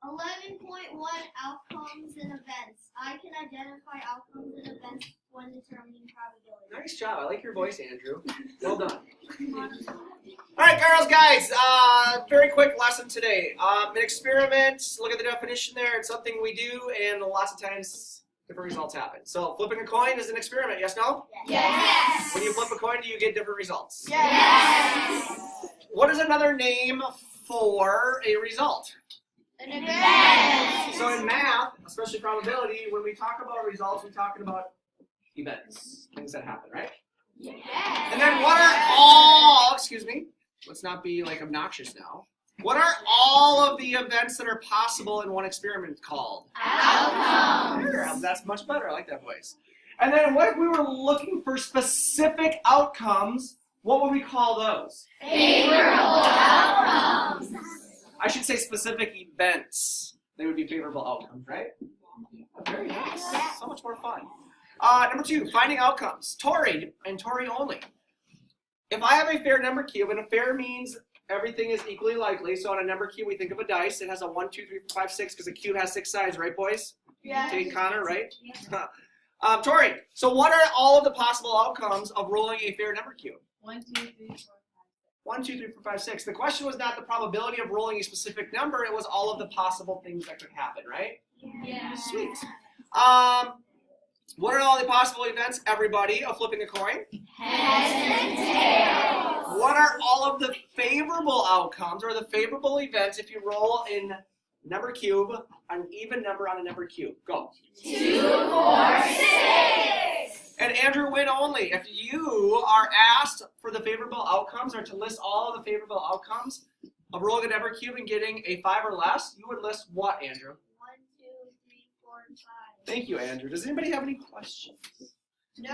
11.1 Outcomes and events. I can identify outcomes and events when determining probability. Nice job. I like your voice, Andrew. Well done. All right, girls, guys. Very quick lesson today. An experiment. Look at the definition there. It's something we do, and lots of times different results happen. So flipping a coin is an experiment. Yes, no? Yes. When you flip a coin, do you get different results? Yes. What is another name for a result? An event. So in math, especially probability, when we talk about results, we're talking about events, things that happen, right? Yes. And then what are all, excuse me, let's not be like obnoxious now. What are all of the events that are possible in one experiment called? Outcomes. That's much better. I like that voice. And then what if we were looking for specific outcomes? What would we call those? Favorable outcomes. I should say specific events. They would be favorable outcomes, right? Very nice. So much more fun. Number 2, finding outcomes. Tori, and Tori only. If I have a fair number cube, and a fair means everything is equally likely, so on a number cube we think of a dice. It has a 1, 2, 3, 4, 5, 6, because a cube has 6 sides, right, boys? Yes. Take Connor, right? Yeah. Tori, so what are all of the possible outcomes of rolling a fair number cube? 1, 2, 3, 4, 5, 6. 1, 2, 3, 4, 5, 6. The question was not the probability of rolling a specific number, it was all of the possible things that could happen, right? Yeah. Sweet. What are all the possible events, everybody, of flipping a coin? Heads and tails. What are all of the favorable outcomes, or the favorable events, if you roll in number cube, an even number on a number cube? Go. 2, 4, 6. And Andrew, win only. If you are asked for the favorable outcomes, or to list all of the favorable outcomes of rolling a number cube and getting a 5 or less, you would list what, Andrew? 1, 2, 3, 4, 5. Thank you, Andrew. Does anybody have any questions? No.